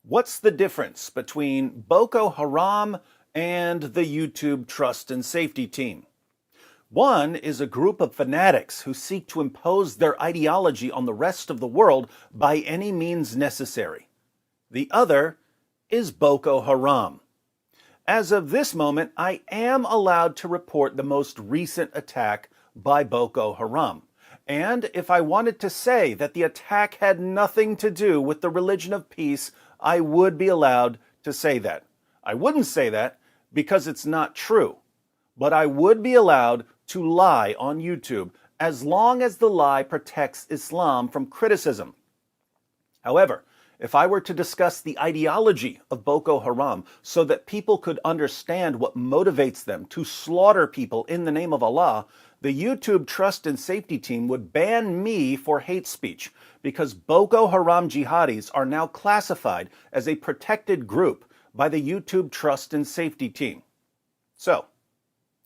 What's the difference between Boko Haram and the YouTube Trust and Safety Team? One is a group of fanatics who seek to impose their ideology on the rest of the world by any means necessary. The other is Boko Haram. As of this moment, I am allowed to report the most recent attack by Boko Haram. And if I wanted to say that the attack had nothing to do with the religion of peace, I would be allowed to say that. I wouldn't say that because it's not true. But I would be allowed to lie on YouTube as long as the lie protects Islam from criticism. However, if I were to discuss the ideology of Boko Haram so that people could understand what motivates them to slaughter people in the name of Allah, the YouTube Trust and Safety Team would ban me for hate speech because Boko Haram jihadis are now classified as a protected group by the YouTube Trust and Safety Team. So,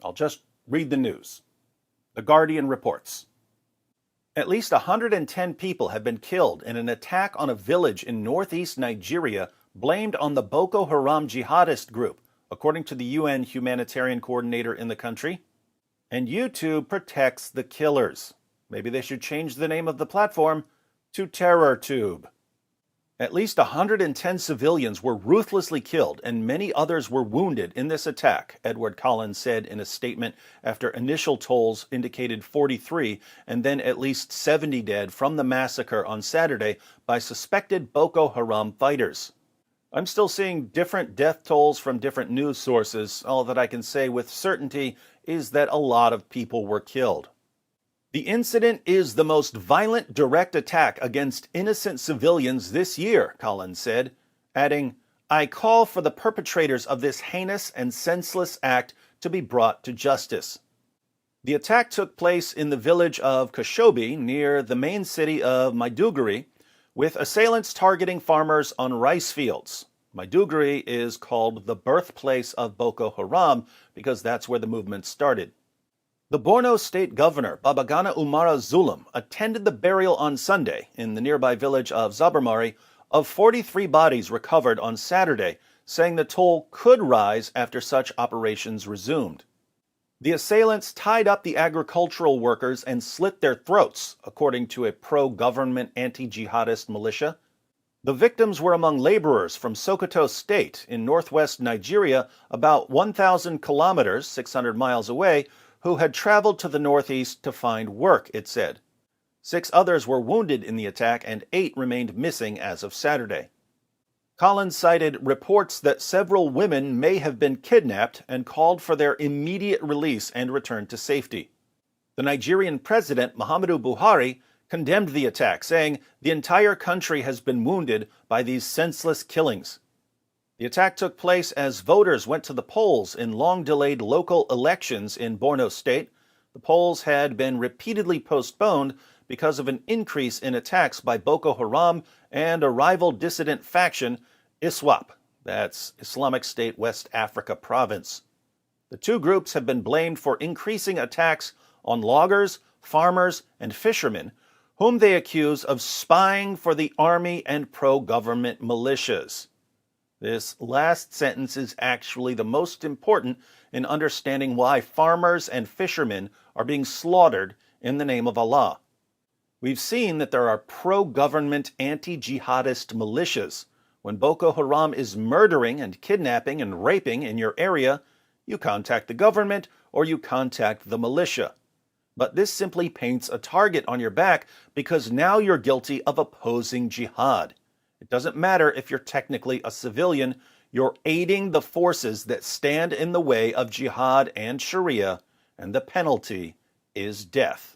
I'll just read the news. The Guardian reports. At least 110 people have been killed in an attack on a village in northeast Nigeria blamed on the Boko Haram jihadist group, according to the UN humanitarian coordinator in the country. And YouTube protects the killers. Maybe they should change the name of the platform to TerrorTube. At least 110 civilians were ruthlessly killed and many others were wounded in this attack, Edward Collins said in a statement after initial tolls indicated 43 and then at least 70 dead from the massacre on Saturday by suspected Boko Haram fighters. I'm still seeing different death tolls from different news sources. All that I can say with certainty is that a lot of people were killed. The incident is the most violent direct attack against innocent civilians this year, Collins said, adding, I call for the perpetrators of this heinous and senseless act to be brought to justice. The attack took place in the village of Kashobi near the main city of Maiduguri, with assailants targeting farmers on rice fields. Maiduguri is called the birthplace of Boko Haram because that's where the movement started. The Borno State Governor, Babagana Umara Zulum, attended the burial on Sunday in the nearby village of Zabarmari of 43 bodies recovered on Saturday, saying the toll could rise after such operations resumed. The assailants tied up the agricultural workers and slit their throats, according to a pro-government anti-jihadist militia. The victims were among laborers from Sokoto State in northwest Nigeria, about 1,000 kilometers, 600 miles away, who had traveled to the northeast to find work, it said. 6 others were wounded in the attack and 8 remained missing as of Saturday. Collins cited reports that several women may have been kidnapped and called for their immediate release and return to safety. The Nigerian president, Muhammadu Buhari, condemned the attack, saying the entire country has been wounded by these senseless killings. The attack took place as voters went to the polls in long-delayed local elections in Borno State. The polls had been repeatedly postponed because of an increase in attacks by Boko Haram and a rival dissident faction, ISWAP, that's Islamic State West Africa Province. The two groups have been blamed for increasing attacks on loggers, farmers, and fishermen, whom they accuse of spying for the army and pro-government militias. This last sentence is actually the most important in understanding why farmers and fishermen are being slaughtered in the name of Allah. We've seen that there are pro-government anti-jihadist militias. When Boko Haram is murdering and kidnapping and raping in your area, you contact the government or you contact the militia. But this simply paints a target on your back because now you're guilty of opposing jihad. It doesn't matter if you're technically a civilian, you're aiding the forces that stand in the way of jihad and Sharia, and the penalty is death.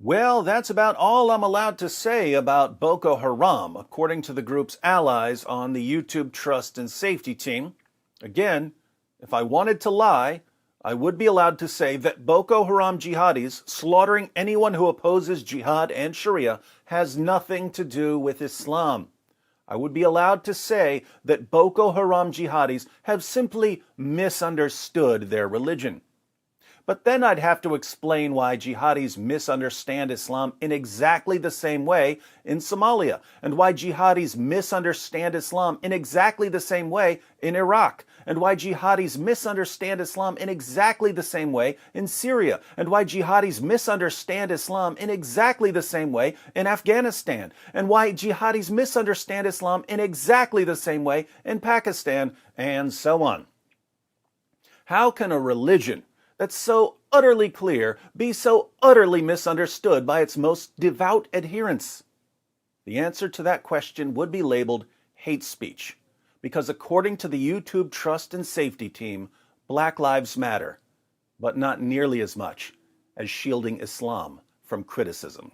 Well, that's about all I'm allowed to say about Boko Haram, according to the group's allies on the YouTube Trust and Safety Team. Again, if I wanted to lie, I would be allowed to say that Boko Haram jihadis slaughtering anyone who opposes jihad and Sharia has nothing to do with Islam. I would be allowed to say that Boko Haram jihadis have simply misunderstood their religion. But then I'd have to explain why jihadis misunderstand Islam in exactly the same way in Somalia, and why jihadis misunderstand Islam in exactly the same way in Iraq, and why jihadis misunderstand Islam in exactly the same way in Syria, and why jihadis misunderstand Islam in exactly the same way in Afghanistan, and why jihadis misunderstand Islam in exactly the same way in Pakistan, and so on. How can a religion that's so utterly clear be so utterly misunderstood by its most devout adherents? The answer to that question would be labeled hate speech, because according to the YouTube Trust and Safety Team, Black Lives Matter, but not nearly as much as shielding Islam from criticism.